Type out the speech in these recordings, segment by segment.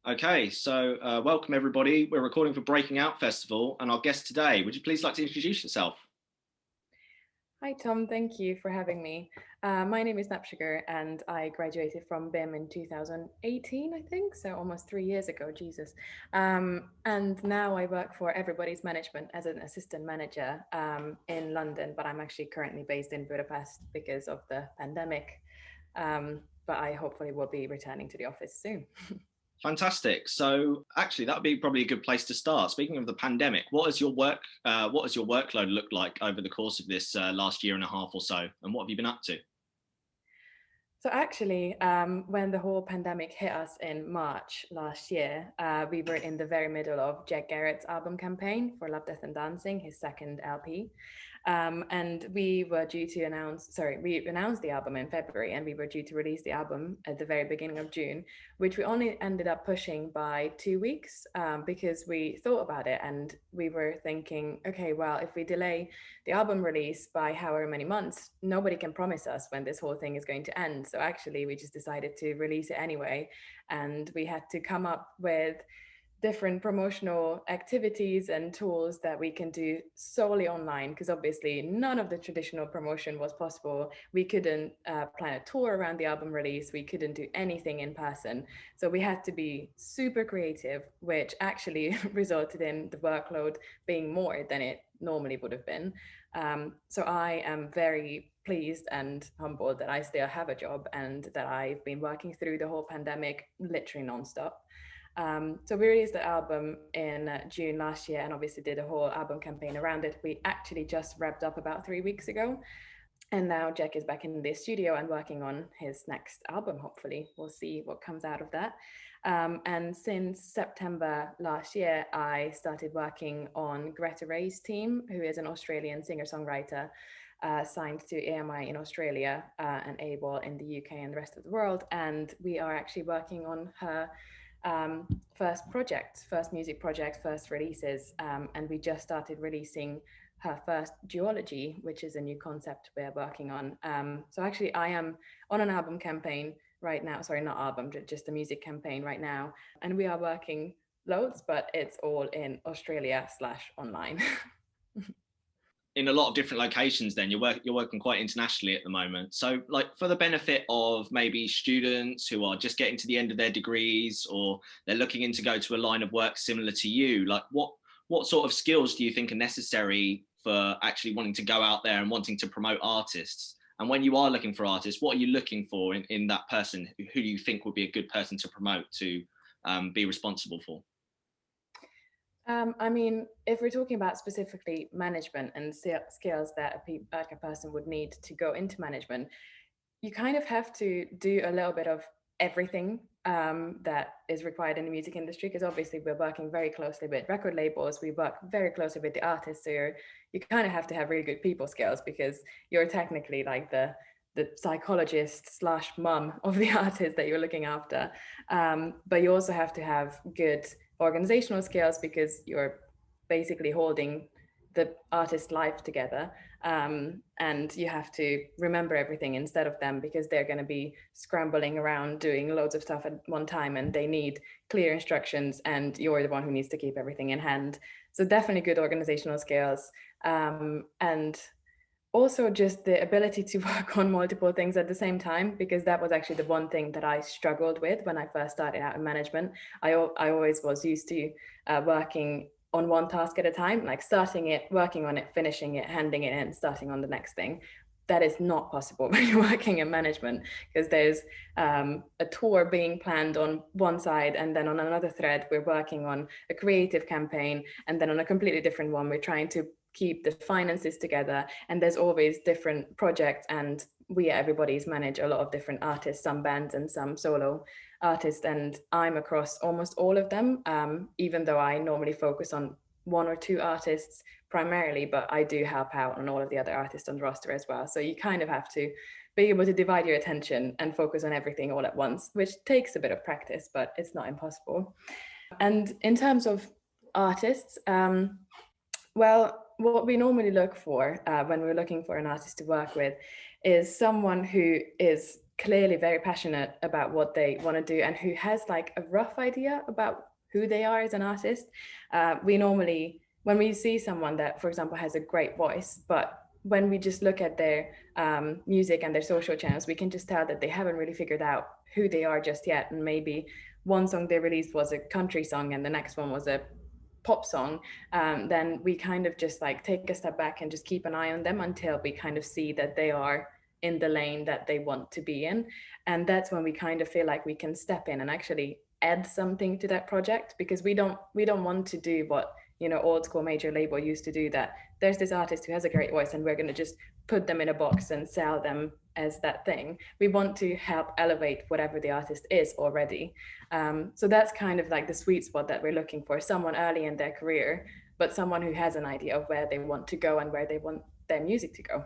Okay, so welcome everybody. We're recording for Breaking Out Festival, and our guest today, would you please like to introduce yourself? Hi Tom, thank you for having me. My name is Napsugar and I graduated from BIM in 2018, I think, so almost 3 years ago, Jesus. And now I work for Everybody's Management as an assistant manager in London, but I'm actually currently based in Budapest because of the pandemic. But I hopefully will be returning to the office soon. Fantastic. So actually, that would be probably a good place to start. Speaking of the pandemic, what has your workload looked like over the course of this last year and a half or so, and what have you been up to? So actually, when the whole pandemic hit us in March last year, we were in the very middle of Jack Garrett's album campaign for Love, Death and Dancing, his second LP. And we were due to we announced the album in February and we were due to release the album at the very beginning of June, which we only ended up pushing by 2 weeks because we thought about it and we were thinking, okay, well, if we delay the album release by however many months, nobody can promise us when this whole thing is going to end. So actually, we just decided to release it anyway. And we had to come up with different promotional activities and tools that we can do solely online, because obviously none of the traditional promotion was possible. We couldn't plan a tour around the album release. We couldn't do anything in person. So we had to be super creative, which actually resulted in the workload being more than it normally would have been. So I am very pleased and humbled that I still have a job and that I've been working through the whole pandemic literally nonstop. So we released the album in June last year and obviously did a whole album campaign around it. We actually just wrapped up about 3 weeks ago. And now Jack is back in the studio and working on his next album, hopefully. We'll see what comes out of that. And since September last year, I started working on Greta Ray's team, who is an Australian singer-songwriter signed to AMI in Australia and AWOL in the UK and the rest of the world. And we are actually working on her first music project, first releases, and we just started releasing her first duology, which is a new concept we're working on. So actually I am on an album campaign right now, sorry, not album, just a music campaign right now. And we are working loads, but it's all in Australia/online. In a lot of different locations then you're working quite internationally at the moment, so like for the benefit of maybe students who are just getting to the end of their degrees or they're looking to go to a line of work similar to you, like what sort of skills do you think are necessary for actually wanting to go out there and wanting to promote artists? And when you are looking for artists, what are you looking for in that person who you think would be a good person to promote, to be responsible for? I mean, if we're talking about specifically management and skills that a person would need to go into management, you kind of have to do a little bit of everything that is required in the music industry, because obviously we're working very closely with record labels, we work very closely with the artists, so you kind of have to have really good people skills because you're technically like the psychologist slash mum of the artist that you're looking after. But you also have to have good organizational skills because you're basically holding the artist's life together, and you have to remember everything instead of them because they're going to be scrambling around doing loads of stuff at one time and they need clear instructions and you're the one who needs to keep everything in hand. So definitely good organizational skills, and also just the ability to work on multiple things at the same time, because that was actually the one thing that I struggled with when I first started out in management. I always was used to working on one task at a time, like starting it, working on it, finishing it, handing it in, starting on the next thing. That is not possible when you're working in management, because there's a tour being planned on one side, and then on another thread, we're working on a creative campaign, and then on a completely different one, we're trying to keep the finances together, and there's always different projects, and we at Everybody's manage a lot of different artists, some bands and some solo artists, and I'm across almost all of them, even though I normally focus on one or two artists primarily, but I do help out on all of the other artists on the roster as well. So you kind of have to be able to divide your attention and focus on everything all at once, which takes a bit of practice, but it's not impossible. And in terms of artists, well, what we normally look for when we're looking for an artist to work with is someone who is clearly very passionate about what they want to do and who has like a rough idea about who they are as an artist. We normally, when we see someone that, for example, has a great voice, but when we just look at their music and their social channels, we can just tell that they haven't really figured out who they are just yet. And maybe one song they released was a country song and the next one was a pop song. Then we kind of just like take a step back and just keep an eye on them until we kind of see that they are in the lane that they want to be in. And that's when we kind of feel like we can step in and actually add something to that project, because we don't want to do what, you know, old school major label used to do, that there's this artist who has a great voice and we're going to just put them in a box and sell them as that thing. We want to help elevate whatever the artist is already. So that's kind of like the sweet spot that we're looking for, someone early in their career, but someone who has an idea of where they want to go and where they want their music to go.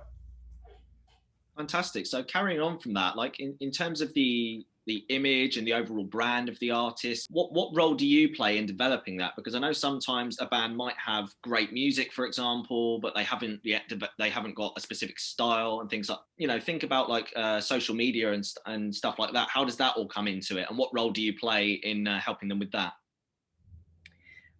Fantastic. So carrying on from that, like in terms of the image and the overall brand of the artist, what role do you play in developing that? Because I know sometimes a band might have great music, for example, but they haven't got a specific style and things like, you know, think about like social media and stuff like that. How does that all come into it, and what role do you play in helping them with that?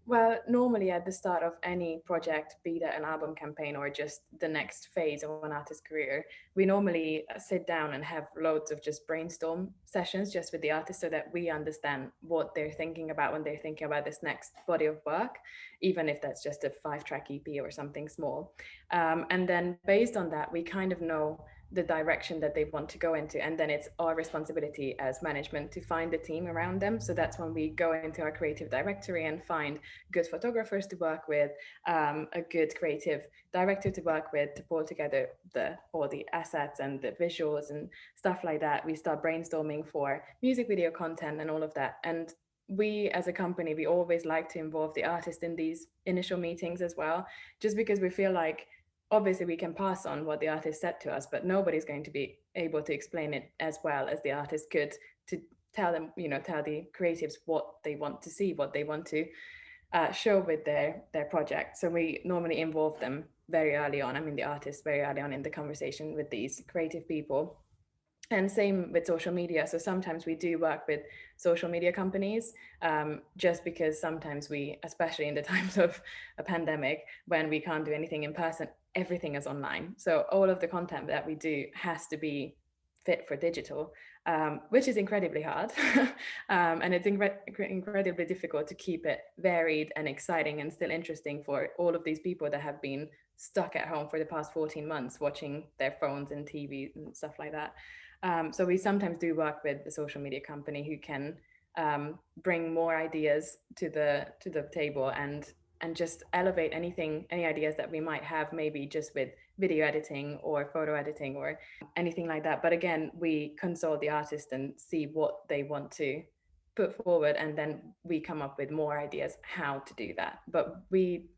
Well, normally at the start of any project, be that an album campaign or just the next phase of an artist's career, we normally sit down and have loads of just brainstorm sessions just with the artist so that we understand what they're thinking about when they're thinking about this next body of work, even if that's just a 5-track EP or something small. And then based on that, we kind of know the direction that they want to go into, and then it's our responsibility as management to find the team around them. So that's when we go into our creative directory and find good photographers to work with, a good creative director to work with, to pull together all the assets and the visuals and stuff like that. We start brainstorming for music video content and all of that. And we as a company, we always like to involve the artist in these initial meetings as well, just because we feel like obviously we can pass on what the artist said to us, but nobody's going to be able to explain it as well as the artist could, to tell them, you know, tell the creatives what they want to see, what they want to show with their project. So we normally involve them very early on. I mean, the artists very early on in the conversation with these creative people. And same with social media. So sometimes we do work with social media companies, just because sometimes we, especially in the times of a pandemic, when we can't do anything in person, everything is online. So all of the content that we do has to be fit for digital, which is incredibly hard. And it's incredibly difficult to keep it varied and exciting and still interesting for all of these people that have been stuck at home for the past 14 months watching their phones and TV and stuff like that. So we sometimes do work with the social media company who can bring more ideas to the table and just elevate any ideas that we might have, maybe just with video editing or photo editing or anything like that. But again, we consult the artist and see what they want to put forward, and then we come up with more ideas how to do that. But we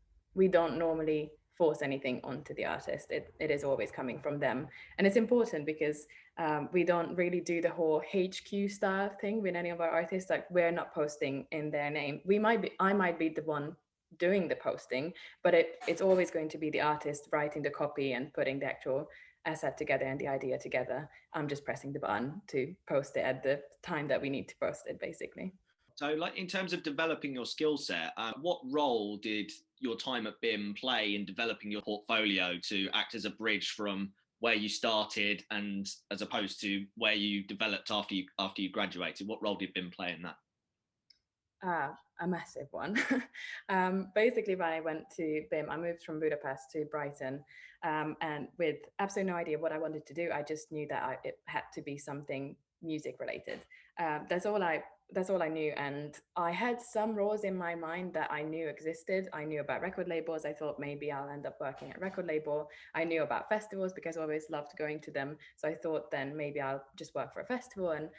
don't normally force anything onto the artist. It is always coming from them. And it's important because we don't really do the whole HQ style thing with any of our artists. Like, we're not posting in their name. I might be the one doing the posting, but it's always going to be the artist writing the copy and putting the actual asset together and the idea together. I'm just pressing the button to post it at the time that we need to post it, basically. So, like in terms of developing your skill set, what role did your time at BIM play in developing your portfolio to act as a bridge from where you started and as opposed to where you developed after you graduated? What role did BIM play in that? A massive one. Basically, when I went to BIM, I moved from Budapest to Brighton, and with absolutely no idea what I wanted to do. I just knew that it had to be something music related. That's all I knew, and I had some roles in my mind that I knew existed. I knew about record labels. I thought maybe I'll end up working at a record label. I knew about festivals because I always loved going to them. So I thought then maybe I'll just work for a festival, and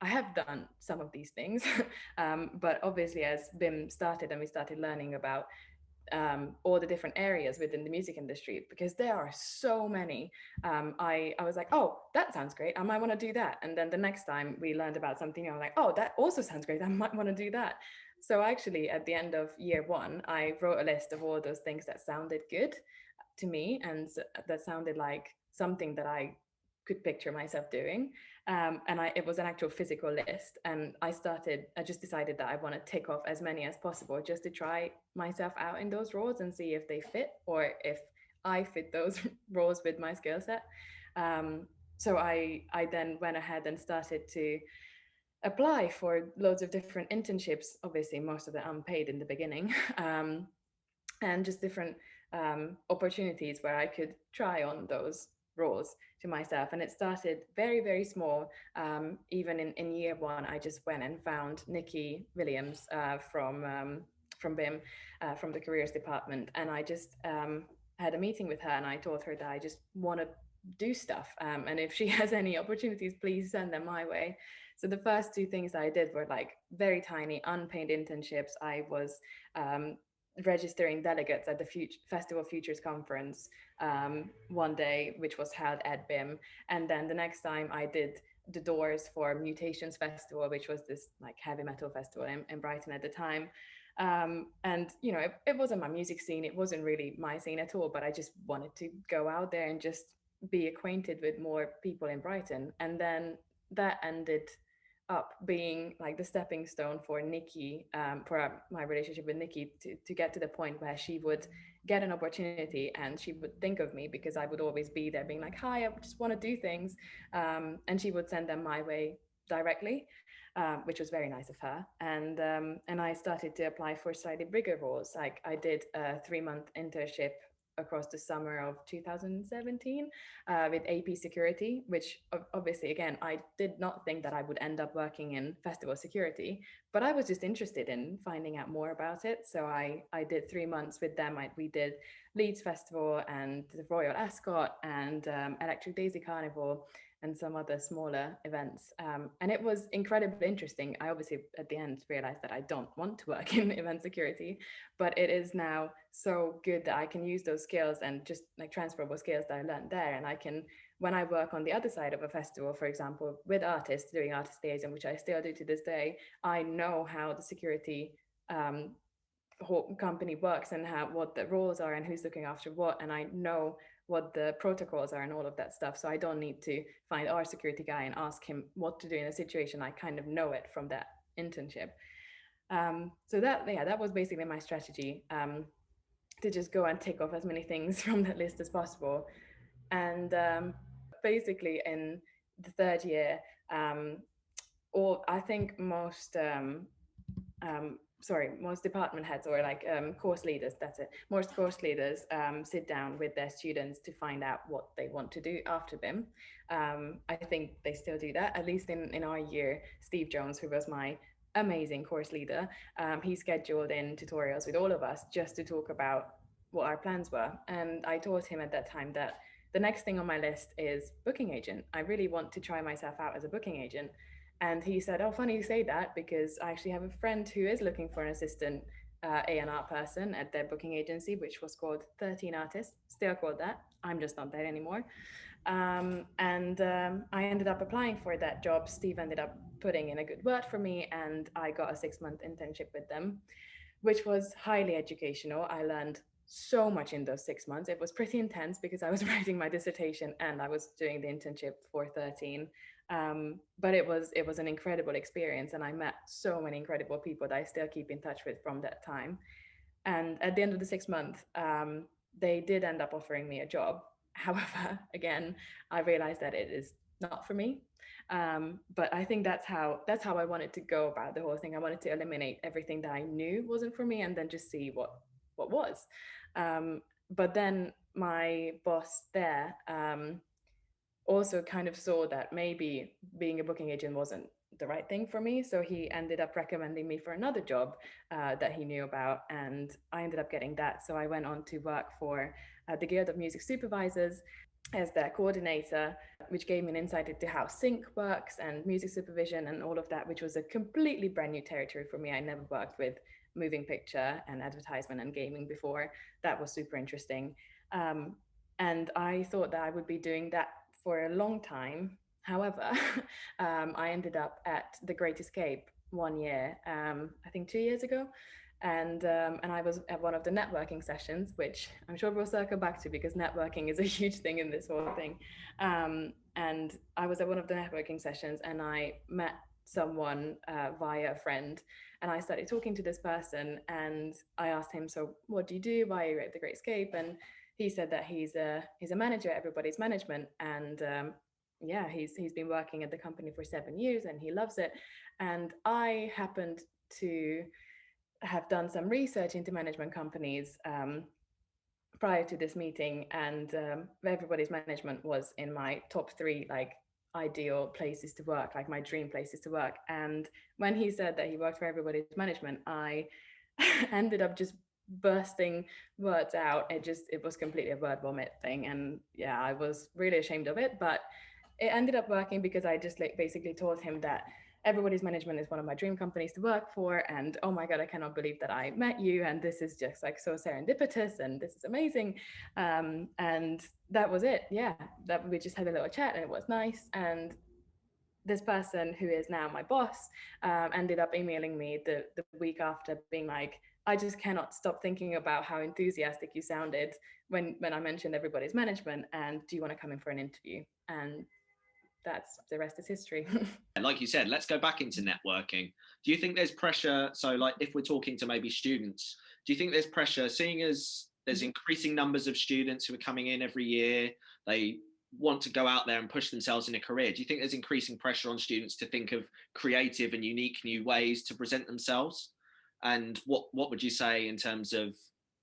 I have done some of these things. But obviously, as BIM started and we started learning about all the different areas within the music industry, because there are so many, I was like, oh, that sounds great, I might want to do that. And then the next time we learned about something, I was like, oh, that also sounds great, I might want to do that. So actually, at the end of year one, I wrote a list of all those things that sounded good to me and that sounded like something that I could picture myself doing. It was an actual physical list. And I just decided that I want to tick off as many as possible just to try myself out in those roles and see if they fit or if I fit those roles with my skill set. So I then went ahead and started to apply for loads of different internships, obviously most of them unpaid in the beginning, and just different opportunities where I could try on those roles to myself. And it started very, very small. Even in year one, I just went and found Nikki Williams from BIM, from the careers department. And I just had a meeting with her and I told her that I just want to do stuff. And if she has any opportunities, please send them my way. So the first two things that I did were like very tiny, unpaid internships. I was registering delegates at the Festival Futures Conference one day, which was held at BIM. And then the next time I did the doors for Mutations Festival, which was this like heavy metal festival in Brighton at the time. And, you know, it wasn't my music scene. It wasn't really my scene at all, but I just wanted to go out there and just be acquainted with more people in Brighton. And then that ended up being like the stepping stone for Nikki, for my relationship with Nikki, to get to the point where she would get an opportunity and she would think of me because I would always be there being like, hi, I just want to do things. And she would send them my way directly, which was very nice of her. And I started to apply for slightly bigger roles. Like I did a 3-month internship across the summer of 2017 with AP security, which obviously, again, I did not think that I would end up working in festival security, but I was just interested in finding out more about it. So I did 3 months with them. We did Leeds Festival and the Royal Ascot and Electric Daisy Carnival and some other smaller events. And it was incredibly interesting. I obviously at the end realized that I don't want to work in event security, but it is now so good that I can use those skills and just like transferable skills that I learned there. And I can, when I work on the other side of a festival, for example, with artists doing Artist Liaison, which I still do to this day, I know how the security whole company works and what the roles are and who's looking after what. And I know what the protocols are and all of that stuff. So I don't need to find our security guy and ask him what to do in a situation. I kind of know it from that internship. So that was basically my strategy, to just go and tick off as many things from that list as possible. And basically in the third year, or I think most department heads or like course leaders, that's it, most course leaders sit down with their students to find out what they want to do after BIM. I think they still do that, at least in our year. Steve Jones, who was my amazing course leader, he scheduled in tutorials with all of us just to talk about what our plans were. And I told him at that time that the next thing on my list is booking agent. I really want to try myself out as a booking agent. And he said, oh, funny you say that, because I actually have a friend who is looking for an assistant A&R person at their booking agency, which was called 13 Artists, still called that. I'm just not there anymore. I ended up applying for that job. Steve ended up putting in a good word for me, and I got a 6-month internship with them, which was highly educational. I learned so much in those 6 months. It was pretty intense because I was writing my dissertation and I was doing the internship for 13. But it was an incredible experience, and I met so many incredible people that I still keep in touch with from that time. And at the end of the 6 months, they did end up offering me a job. However, again, I realized that it is not for me. But I think that's how I wanted to go about the whole thing. I wanted to eliminate everything that I knew wasn't for me and then just see what was. But then my boss there also kind of saw that maybe being a booking agent wasn't the right thing for me. So he ended up recommending me for another job that he knew about, and I ended up getting that. So I went on to work for the Guild of Music Supervisors as their coordinator, which gave me an insight into how sync works and music supervision and all of that, which was a completely brand new territory for me. I never worked with moving picture and advertisement and gaming before. That was super interesting. And I thought that I would be doing that for a long time. However, I ended up at The Great Escape one year, I think 2 years ago. and I was at one of the networking sessions, which I'm sure we'll circle back to because networking is a huge thing in this whole thing. And I was at one of the networking sessions, and I met someone via a friend, and I started talking to this person, and I asked him, so what do you do? Why are you at the Great Escape? And he said that he's a manager at Everybody's Management, and yeah, he's been working at the company for 7 years, and he loves it. And I happened to have done some research into management companies prior to this meeting, and Everybody's Management was in my top three, like, ideal places to work, like my dream places to work. And when he said that he worked for Everybody's Management, I ended up just bursting words out. It was completely a word vomit thing, and yeah, I was really ashamed of it, but it ended up working because I just like basically told him that Everybody's Management is one of my dream companies to work for, and oh my god, I cannot believe that I met you, and this is just like so serendipitous, and this is amazing. And that was it. Yeah, that we just had a little chat, and it was nice. And this person, who is now my boss, ended up emailing me the week after, being like, I just cannot stop thinking about how enthusiastic you sounded when I mentioned Everybody's Management, and do you want to come in for an interview? And that's the rest is history. Like you said, let's go back into networking. Do you think there's pressure? So, like, if we're talking to maybe students, do you think there's pressure, seeing as there's increasing numbers of students who are coming in every year, they want to go out there and push themselves in a career? Do you think there's increasing pressure on students to think of creative and unique new ways to present themselves? And what would you say in terms of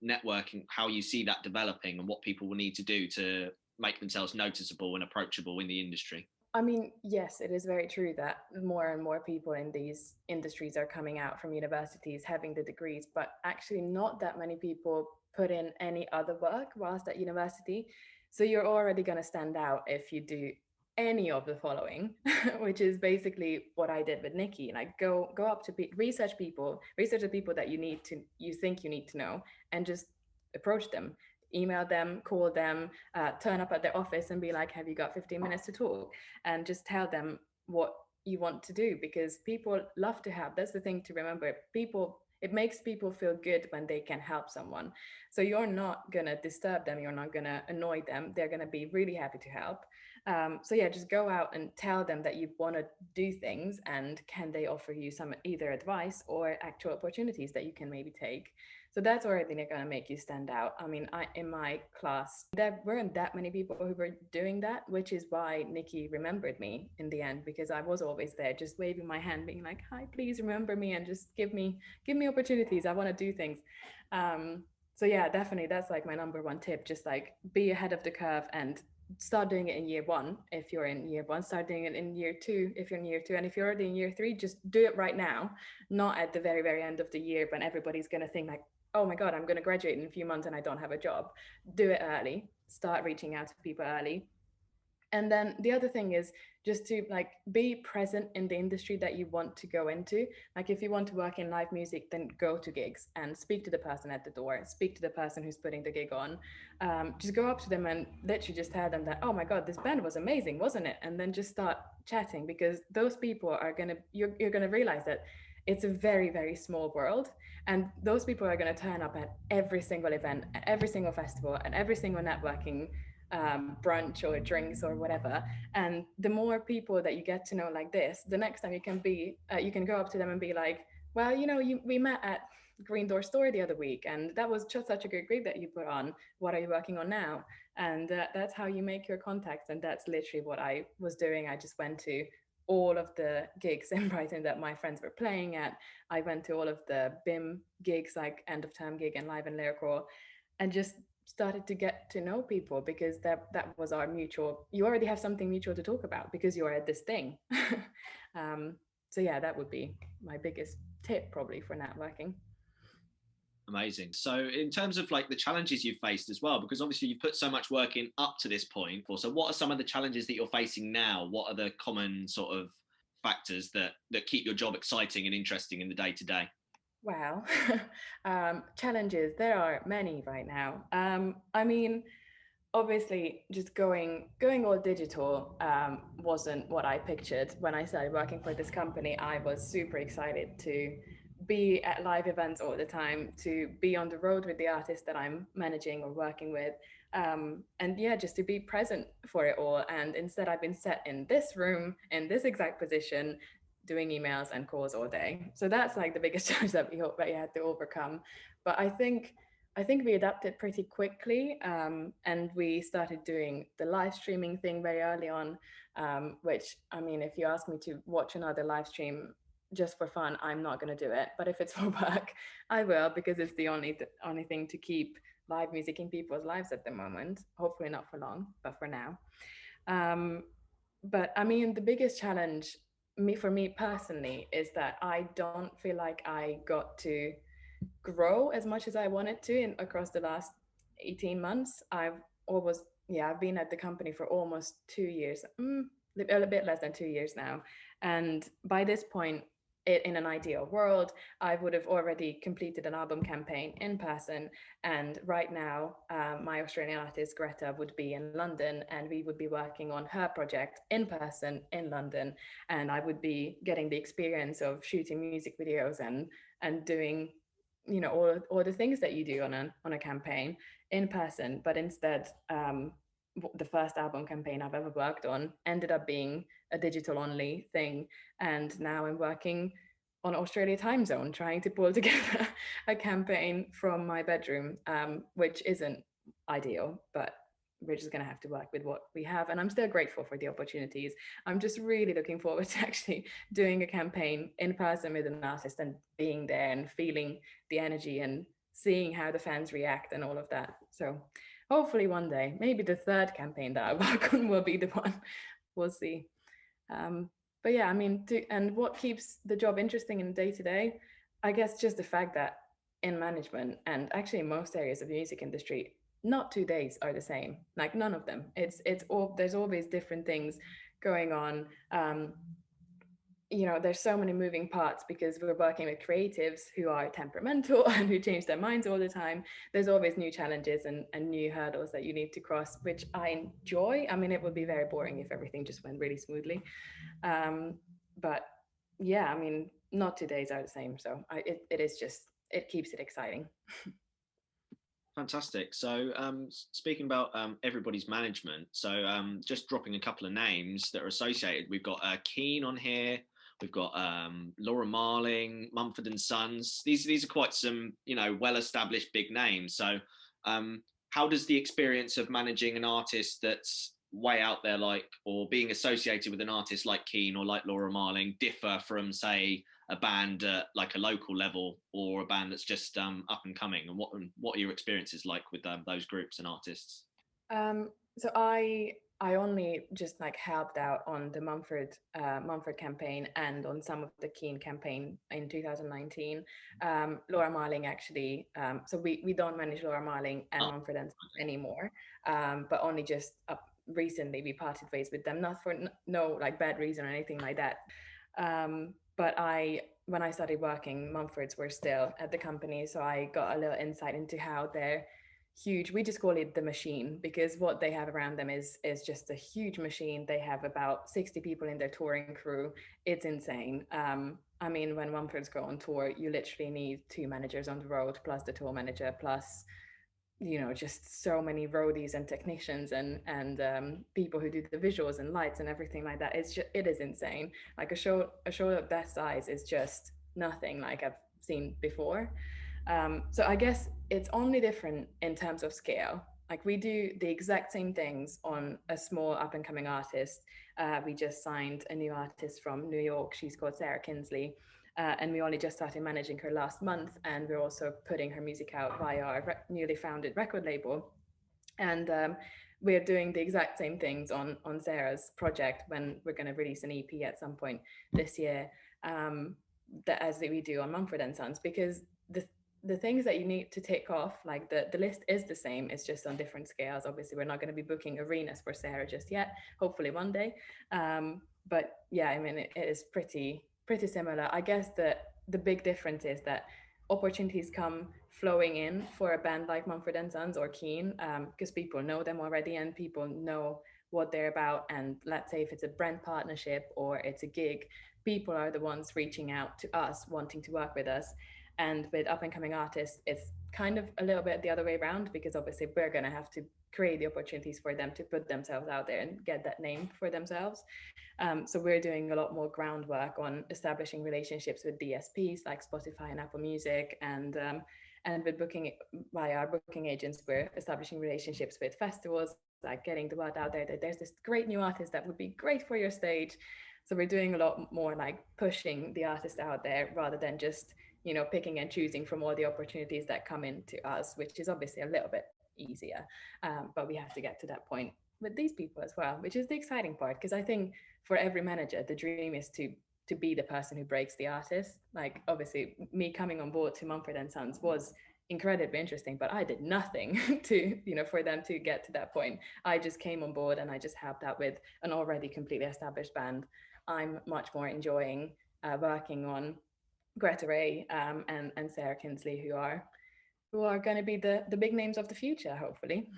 networking, how you see that developing, and what people will need to do to make themselves noticeable and approachable in the industry? I mean, yes, it is very true that more and more people in these industries are coming out from universities having the degrees, but actually not that many people put in any other work whilst at university. So you're already going to stand out if you do any of the following, which is basically what I did with Nikki. Like, go up to research the people that you think you need to know, and just approach them, email them, call them, turn up at their office and be like, have you got 15 minutes to talk? And just tell them what you want to do, because people love to help. That's the thing to remember. It makes people feel good when they can help someone. So you're not going to disturb them. You're not going to annoy them. They're going to be really happy to help. So yeah, just go out and tell them that you want to do things, and can they offer you some either advice or actual opportunities that you can maybe take. So that's already going to make you stand out. I mean, in my class, there weren't that many people who were doing that, which is why Nikki remembered me in the end, because I was always there, just waving my hand, being like, "Hi, please remember me, and just give me opportunities. I want to do things." So yeah, definitely, that's like my number one tip. Just like be ahead of the curve and start doing it in year one. If you're in year one, start doing it in year two if you're in year two, and if you're already in year three, just do it right now, not at the very, very end of the year when everybody's going to think like, oh my god, I'm going to graduate in a few months and I don't have a job. Do it early. Start reaching out to people early. And then the other thing is just to like be present in the industry that you want to go into. Like, if you want to work in live music, then go to gigs and speak to the person at the door, speak to the person who's putting the gig on. Just go up to them and literally just tell them that, oh my god, this band was amazing, wasn't it? And then just start chatting, because those people are gonna, you're gonna realize that it's a very, very small world, and those people are going to turn up at every single event, at every single festival, and every single networking brunch or drinks or whatever. And the more people that you get to know like this, the next time you can go up to them and be like, well, we met at Green Door Store the other week, and that was just such a good gig that you put on. What are you working on now? And that's how you make your contacts. And that's literally what I was doing. I just went to all of the gigs in Brighton that my friends were playing at. I went to all of the BIM gigs, like end of term gig and live and lyrical, and just started to get to know people, because that was our mutual, you already have something mutual to talk about because you're at this thing. So yeah, that would be my biggest tip probably for networking. Amazing. So in terms of like the challenges you've faced as well, because obviously you've put so much work in up to this point. So what are some of the challenges that you're facing now? What are the common sort of factors that keep your job exciting and interesting in the day to day? Wow. Challenges, there are many right now. I mean, obviously just going all digital wasn't what I pictured when I started working for this company. I was super excited to be at live events all the time, to be on the road with the artists that I'm managing or working with. And yeah, just to be present for it all. And instead, I've been set in this room, in this exact position, doing emails and calls all day. So that's like the biggest challenge that we hope that we had to overcome. But I think we adapted pretty quickly, and we started doing the live streaming thing very early on, which, I mean, if you ask me to watch another live stream just for fun, I'm not going to do it. But if it's for work, I will, because it's the only thing to keep live music in people's lives at the moment. Hopefully not for long, but for now. Um, but I mean, the biggest challenge for me personally is that I don't feel like I got to grow as much as I wanted to across the last 18 months. I've been at the company for almost 2 years, a bit less than 2 years now. And by this point, in an ideal world, I would have already completed an album campaign in person. And right now, my Australian artist Greta would be in London, and we would be working on her project in person in London. And I would be getting the experience of shooting music videos and doing, all the things that you do on a campaign in person. But instead, the first album campaign I've ever worked on ended up being a digital only thing. And now I'm working on Australia time zone, trying to pull together a campaign from my bedroom, which isn't ideal, but we're just going to have to work with what we have. And I'm still grateful for the opportunities. I'm just really looking forward to actually doing a campaign in person with an artist and being there and feeling the energy and seeing how the fans react and all of that. So hopefully one day, maybe the third campaign that I work on will be the one. We'll see. But yeah, I mean, and what keeps the job interesting in day to day, I guess just the fact that in management and actually in most areas of the music industry, not 2 days are the same. Like none of them. It's all, there's always different things going on. There's so many moving parts because we're working with creatives who are temperamental and who change their minds all the time. There's always new challenges and new hurdles that you need to cross, which I enjoy. I mean, it would be very boring if everything just went really smoothly. But yeah, I mean, not 2 days are the same. So it keeps it exciting. Fantastic. So, speaking about everybody's management, so just dropping a couple of names that are associated. We've got Keane on here. We've got Laura Marling, Mumford and Sons. These are quite some, well-established big names. So, how does the experience of managing an artist that's way out there, or being associated with an artist like Keane or like Laura Marling, differ from, say, a band at like a local level or a band that's just up and coming? And what are your experiences like with those groups and artists? So I only just like helped out on the Mumford campaign and on some of the Keane campaign in 2019. Laura Marling actually, so we don't manage Laura Marling and Mumford and Sons anymore, but only just recently we parted ways with them, not for no like bad reason or anything like that. But when I started working, Mumfords were still at the company, so I got a little insight into how they're huge. We just call it the machine because what they have around them is just a huge machine. They have about 60 people in their touring crew. It's insane. I mean, when Mumfords go on tour, you literally need 2 managers on the road, plus the tour manager, plus just so many roadies and technicians and people who do the visuals and lights and everything like that. It is insane. Like a show of that size is just nothing like I've seen before. So I guess it's only different in terms of scale. Like we do the exact same things on a small up and coming artist. We just signed a new artist from New York. She's called Sarah Kinsley. And we only just started managing her last month, and we're also putting her music out via our newly founded record label. And we're doing the exact same things on Sarah's project when we're going to release an EP at some point this year, as we do on Mumford and Sons, because the things that you need to tick off, like the list is the same, it's just on different scales. Obviously, we're not going to be booking arenas for Sarah just yet, hopefully one day. But yeah, I mean, it is pretty similar. I guess the big difference is that opportunities come flowing in for a band like Mumford and Sons or Keane, because people know them already and people know what they're about. And let's say if it's a brand partnership or it's a gig, people are the ones reaching out to us, wanting to work with us. And with up and coming artists, it's kind of a little bit the other way around, because obviously we're going to have to create the opportunities for them to put themselves out there and get that name for themselves. So we're doing a lot more groundwork on establishing relationships with DSPs like Spotify and Apple Music, and with booking by our booking agents, we're establishing relationships with festivals, like getting the word out there that there's this great new artist that would be great for your stage. So we're doing a lot more like pushing the artist out there rather than just, you know, picking and choosing from all the opportunities that come into us, which is obviously a little bit easier. But we have to get to that point with these people as well, which is the exciting part. Because I think for every manager, the dream is to be the person who breaks the artist. Like obviously me coming on board to Mumford and Sons was incredibly interesting, but I did nothing to, you know, for them to get to that point. I just came on board and I just helped out with an already completely established band. I'm much more enjoying working on Greta Ray and Sarah Kinsley, who are going to be the big names of the future, hopefully.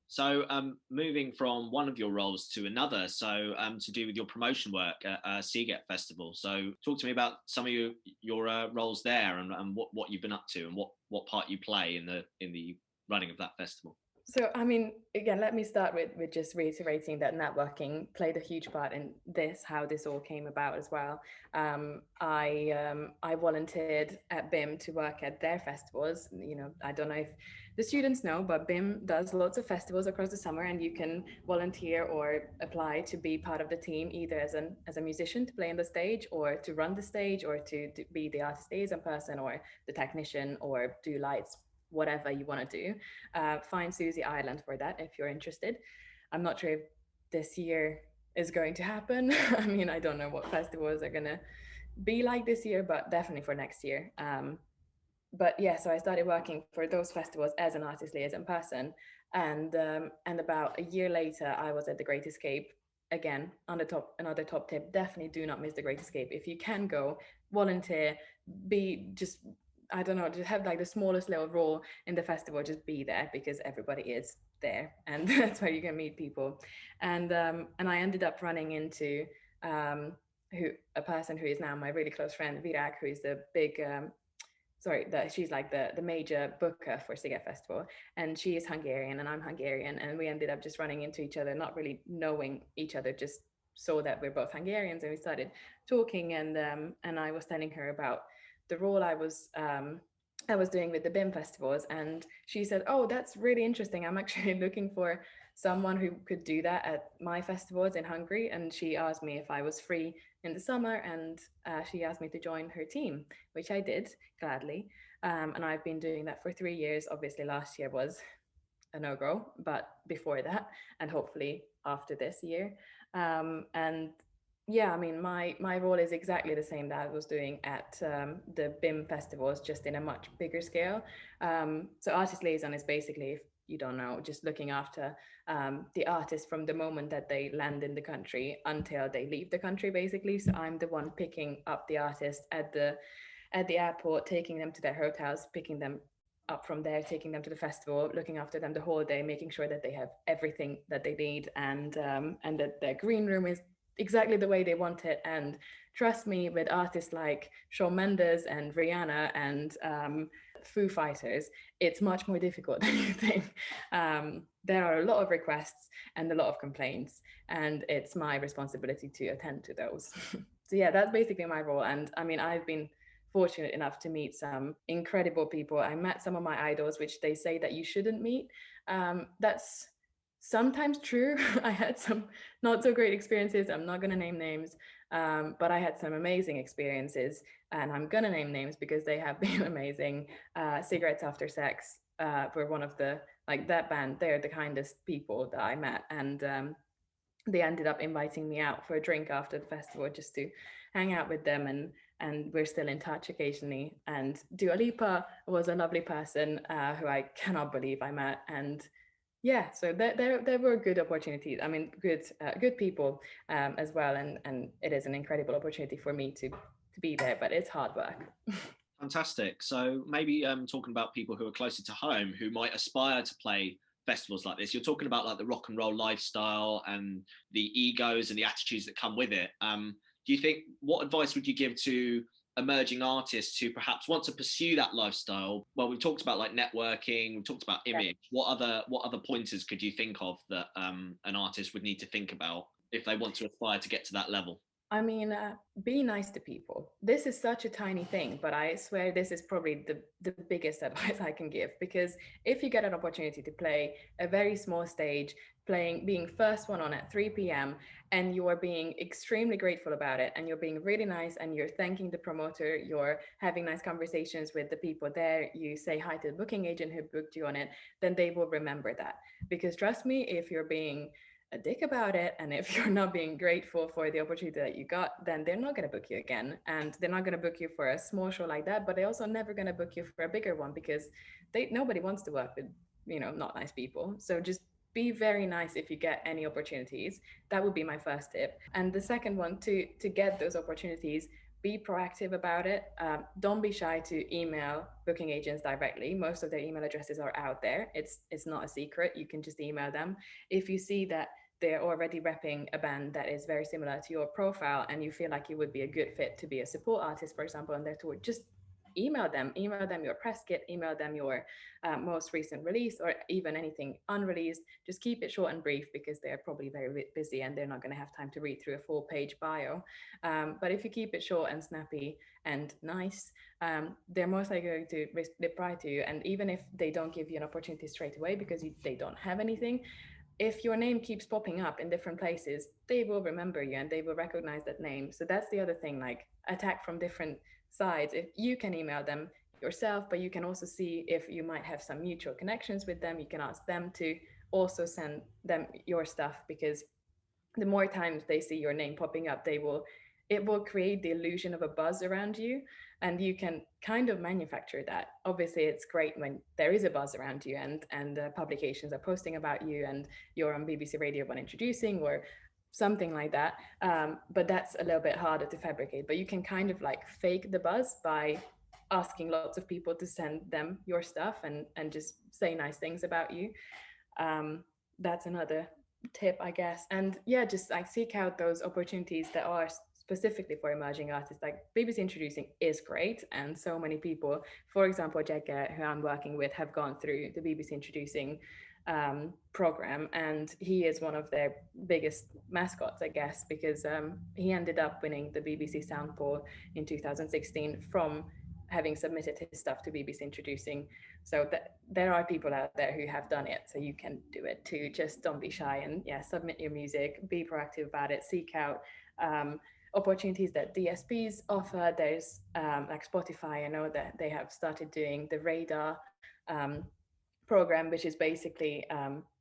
So moving from one of your roles to another, so to do with your promotion work at Sziget Festival. So talk to me about some of your roles there, and what you've been up to, and what part you play in the running of that festival. So, I mean, again, let me start with just reiterating that networking played a huge part in this, how this all came about as well. I volunteered at BIM to work at their festivals. You know, I don't know if the students know, but BIM does lots of festivals across the summer, and you can volunteer or apply to be part of the team, either as a musician to play on the stage, or to run the stage, or to be the artist liaison person, or the technician, or do lights, whatever you want to do. Find Susie Ireland for that if you're interested. I'm not sure if this year is going to happen. I mean, I don't know what festivals are going to be like this year, but definitely for next year. But yeah, so I started working for those festivals as an artist liaison person, and about a year later, I was at the Great Escape. Again, another top tip: definitely do not miss the Great Escape. If you can go, volunteer, be just, I don't know, just have like the smallest little role in the festival, just be there, because everybody is there, and that's where you can meet people. And I ended up running into a person who is now my really close friend, Virak, who is the big she's like the major booker for Sziget Festival, and she is Hungarian and I'm Hungarian, and we ended up just running into each other, not really knowing each other, just saw that we're both Hungarians, and we started talking, and I was telling her about the role I was doing with the BIM festivals, and she said, "Oh, that's really interesting. I'm actually looking for someone who could do that at my festivals in Hungary." And she asked me if I was free in the summer, and she asked me to join her team, which I did gladly. And I've been doing that for 3 years. Obviously, last year was a no-go, but before that, and hopefully after this year. And yeah, I mean, my role is exactly the same that I was doing at the BIM festivals, just in a much bigger scale. So artist liaison is basically, if you don't know, just looking after the artist from the moment that they land in the country until they leave the country, basically. So I'm the one picking up the artist at the airport, taking them to their hotels, picking them up from there, taking them to the festival, looking after them the whole day, making sure that they have everything that they need, and that their green room is exactly the way they want it. And trust me, with artists like Shawn Mendes and Rihanna and Foo Fighters, it's much more difficult than you think. There are a lot of requests and a lot of complaints, and it's my responsibility to attend to those. So yeah, that's basically my role. And I mean, I've been fortunate enough to meet some incredible people. I met some of my idols, which they say that you shouldn't meet. That's sometimes true. I had some not so great experiences. I'm not going to name names, but I had some amazing experiences, and I'm going to name names because they have been amazing. Cigarettes After Sex were one of the, like, that band. They're the kindest people that I met, and they ended up inviting me out for a drink after the festival just to hang out with them, and we're still in touch occasionally. And Dua Lipa was a lovely person who I cannot believe I met. And yeah, so there were good opportunities. I mean, good people as well, and it is an incredible opportunity for me to be there, but it's hard work. Fantastic. So maybe talking about people who are closer to home, who might aspire to play festivals like this, you're talking about like the rock and roll lifestyle and the egos and the attitudes that come with it. Do you think, what advice would you give to emerging artists who perhaps want to pursue that lifestyle? Well, we've talked about like networking, we've talked about image. What other pointers could you think of that an artist would need to think about if they want to aspire to get to that level? I mean, be nice to people. This is such a tiny thing, but I swear this is probably the biggest advice I can give, because if you get an opportunity to play a very small stage, being first one on at 3 p.m., and you are being extremely grateful about it, and you're being really nice, and you're thanking the promoter, you're having nice conversations with the people there, you say hi to the booking agent who booked you on it, then they will remember that. Because trust me, if you're being a dick about it, and if you're not being grateful for the opportunity that you got, then they're not going to book you again, and they're not going to book you for a small show like that, but they're also never going to book you for a bigger one, because nobody wants to work with not nice people. So just be very nice if you get any opportunities. That would be my first tip. And the second one, to get those opportunities, be proactive about it. Don't be shy to email booking agents directly. Most of their email addresses are out there. It's not a secret. You can just email them. If you see that they're already repping a band that is very similar to your profile, and you feel like you would be a good fit to be a support artist, for example, on their tour, just email them your press kit, email them your most recent release, or even anything unreleased. Just keep it short and brief, because they're probably very busy and they're not going to have time to read through a full page bio. But if you keep it short and snappy and nice, they're most likely going to reply to you. And even if they don't give you an opportunity straight away because they don't have anything, if your name keeps popping up in different places, they will remember you and they will recognize that name. So that's the other thing, like attack from different sides. If you can email them yourself, but you can also see if you might have some mutual connections with them. You can ask them to also send them your stuff, because the more times they see your name popping up, it will create the illusion of a buzz around you, and you can kind of manufacture that. Obviously, it's great when there is a buzz around you, and publications are posting about you, and you're on BBC Radio 1 introducing, or something like that. But that's a little bit harder to fabricate. But you can kind of like fake the buzz by asking lots of people to send them your stuff, and just say nice things about you. That's another tip, I guess. And yeah, just like seek out those opportunities that are specifically for emerging artists. Like BBC Introducing is great, and so many people, for example, Jack Garrett, who I'm working with, have gone through the BBC Introducing program, and he is one of their biggest mascots, I guess, because he ended up winning the BBC Sound Poll in 2016 from having submitted his stuff to BBC Introducing. So there are people out there who have done it, so you can do it too. Just don't be shy, and yeah, submit your music, be proactive about it, seek out opportunities that DSPs offer. There's like Spotify, I know that they have started doing the Radar program, which is basically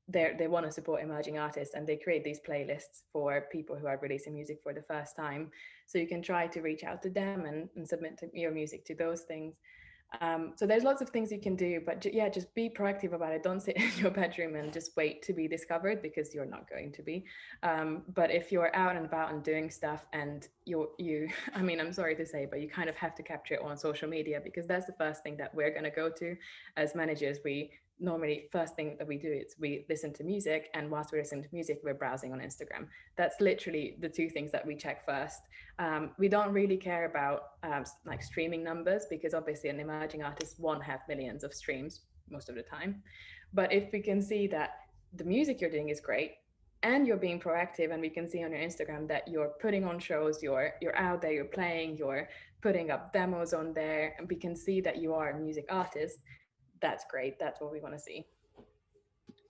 they want to support emerging artists, and they create these playlists for people who are releasing music for the first time. So you can try to reach out to them and submit your music to those things. So there's lots of things you can do, but yeah, just be proactive about it. Don't sit in your bedroom and just wait to be discovered, because you're not going to be. But if you're out and about and doing stuff, and I mean, I'm sorry to say, but you kind of have to capture it on social media, because that's the first thing that we're going to go to as managers. We normally, first thing that we do is we listen to music, and whilst we listen to music, we're browsing on Instagram. That's literally the two things that we check first. We don't really care about like streaming numbers, because obviously an emerging artist won't have millions of streams most of the time. But if we can see that the music you're doing is great, and you're being proactive, and we can see on your Instagram that you're putting on shows, you're out there, you're playing, you're putting up demos on there, and we can see that you are a music artist, that's great. That's what we want to see.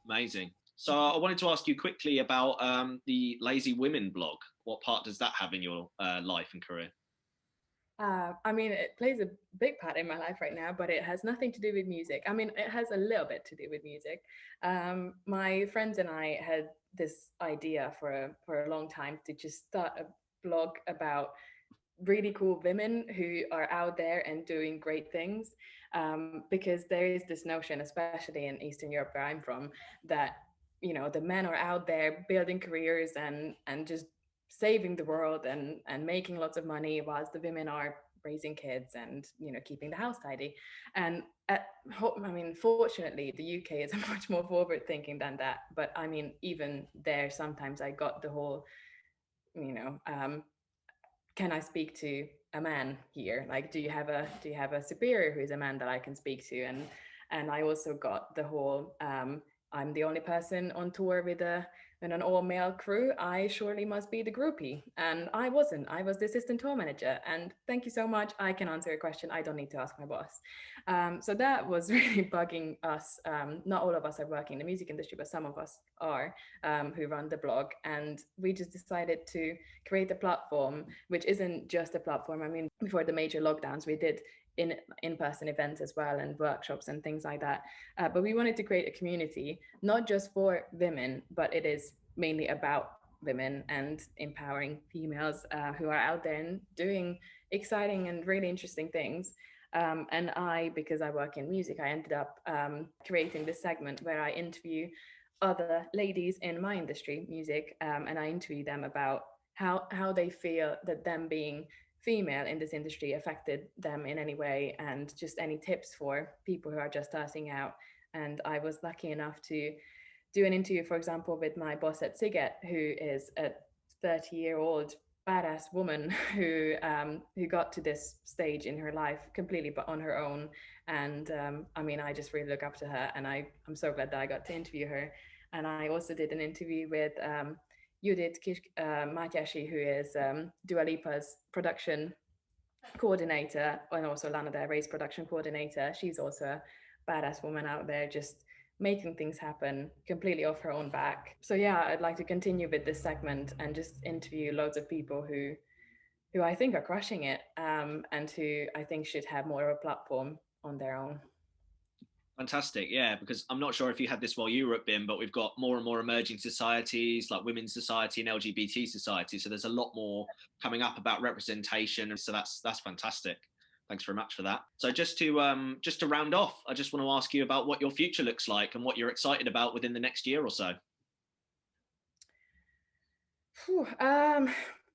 Amazing. So I wanted to ask you quickly about the Lazy Women blog. What part does that have in your life and career? I mean, it plays a big part in my life right now, but it has nothing to do with music. I mean, it has a little bit to do with music. My friends and I had this idea for a long time to just start a blog about really cool women who are out there and doing great things, because there is this notion, especially in Eastern Europe where I'm from, that the men are out there building careers and just saving the world and making lots of money, whilst the women are raising kids and, you know, keeping the house tidy. And fortunately, the UK is much more forward thinking than that. But I mean, even there, sometimes I got the whole, you know, can I speak to a man here? Like, do you have a superior who is a man that I can speak to? And I also got the whole, I'm the only person on tour with an all male crew. I surely must be the groupie. And I wasn't. I was the assistant tour manager. And thank you so much. I can answer a question. I don't need to ask my boss. So that was really bugging us. Not all of us are working in the music industry, but some of us are, who run the blog. And we just decided to create a platform, which isn't just a platform. I mean, before the major lockdowns, we did in-person events as well, and workshops and things like that. But we wanted to create a community, not just for women, but it is mainly about women and empowering females who are out there and doing exciting and really interesting things. And because I work in music, I ended up creating this segment where I interview other ladies in my industry, music, and I interview them about how they feel that them being female in this industry affected them in any way, and just any tips for people who are just starting out. And I was lucky enough to do an interview, for example, with my boss at Sziget, who is a 30-year-old badass woman who got to this stage in her life completely but on her own. And I mean, I just really look up to her, and I'm so glad that I got to interview her. And I also did an interview with Judith Mátyási, who is Dua Lipa's production coordinator, and also Lana Del Rey's production coordinator. She's also a badass woman out there, just making things happen completely off her own back. So yeah, I'd like to continue with this segment and just interview loads of people who I think are crushing it, and who I think should have more of a platform on their own. Fantastic, yeah, because I'm not sure if you had this while you were at BIM, but we've got more and more emerging societies like Women's Society and LGBT Society. So there's a lot more coming up about representation. So that's fantastic. Thanks very much for that. So just to round off, I just want to ask you about what your future looks like and what you're excited about within the next year or so.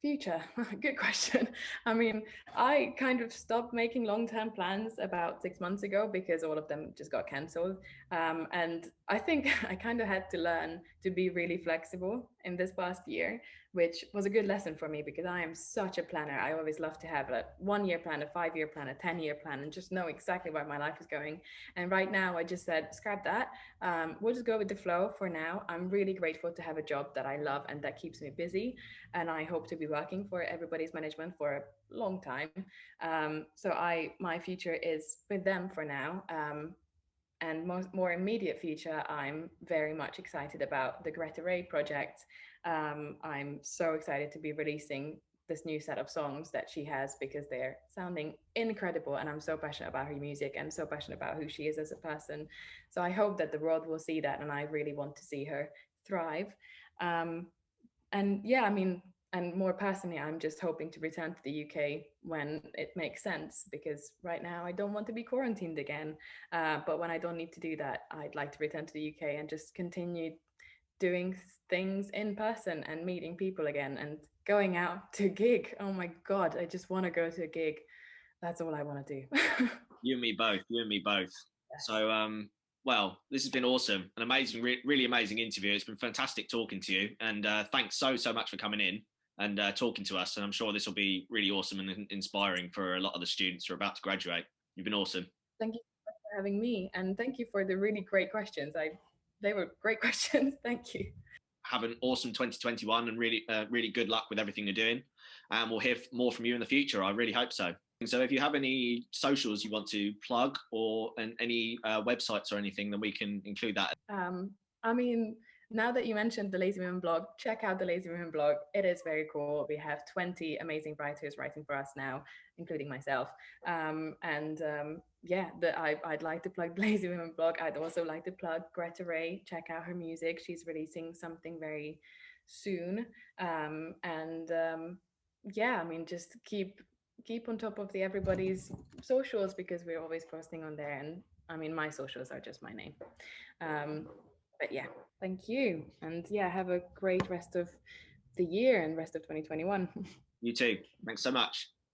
Future, good question. I mean, I kind of stopped making long-term plans about 6 months ago because all of them just got cancelled. And I think I kind of had to learn to be really flexible in this past year, which was a good lesson for me because I am such a planner. I always love to have a 1-year plan, a 5-year plan, a 10-year plan, and just know exactly where my life is going. And right now I just said, scrap that. We'll just go with the flow for now. I'm really grateful to have a job that I love and that keeps me busy. And I hope to be working for Everybody's Management for a long time. So my future is with them for now. And more immediate future, I'm very much excited about the Greta Ray project. I'm so excited to be releasing this new set of songs that she has because they're sounding incredible, and I'm so passionate about her music and so passionate about who she is as a person. So I hope that the world will see that, and I really want to see her thrive. And yeah, I mean, and more personally, I'm just hoping to return to the UK when it makes sense, because right now I don't want to be quarantined again. But when I don't need to do that, I'd like to return to the UK and just continue doing things in person and meeting people again and going out to gig. Oh my God, I just want to go to a gig. That's all I want to do. You and me both. Yes. So, well, this has been awesome. An amazing, really amazing interview. It's been fantastic talking to you. And thanks so much for coming in and talking to us. And I'm sure this will be really awesome and inspiring for a lot of the students who are about to graduate. You've been awesome. Thank you for having me. And thank you for the really great questions. They were great questions. Thank you. Have an awesome 2021 and really good luck with everything you're doing. And we'll hear more from you in the future. I really hope so. So if you have any socials you want to plug or any websites or anything, then we can include that. I mean, now that you mentioned the Lazy Women blog, check out the Lazy Women blog. It is very cool. We have 20 amazing writers writing for us now, including myself. Yeah, I'd like to plug the Lazy Women blog. I'd also like to plug Greta Ray. Check out her music. She's releasing something very soon. Yeah, I mean, just keep on top of everybody's socials, because we're always posting on there. And I mean, my socials are just my name. But yeah, thank you. And yeah, have a great rest of the year and rest of 2021. You too. Thanks so much.